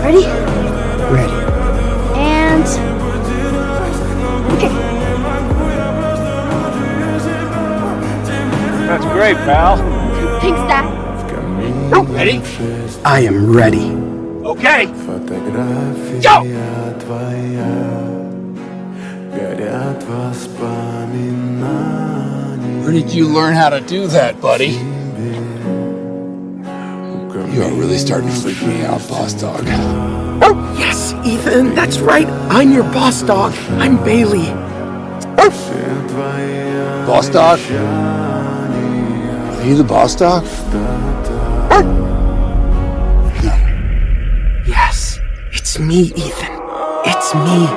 Ready? Ready. And... okay. That's great, pal. Thanks, Dad. Ready? I am ready. Okay. Go! Where did you learn how to do that, buddy? You are really starting to freak me out, boss dog. Oh, yes, Ethan, that's right. I'm your boss dog. I'm Bailey. Boss dog? Are you the boss dog? Yes, it's me, Ethan. It's me.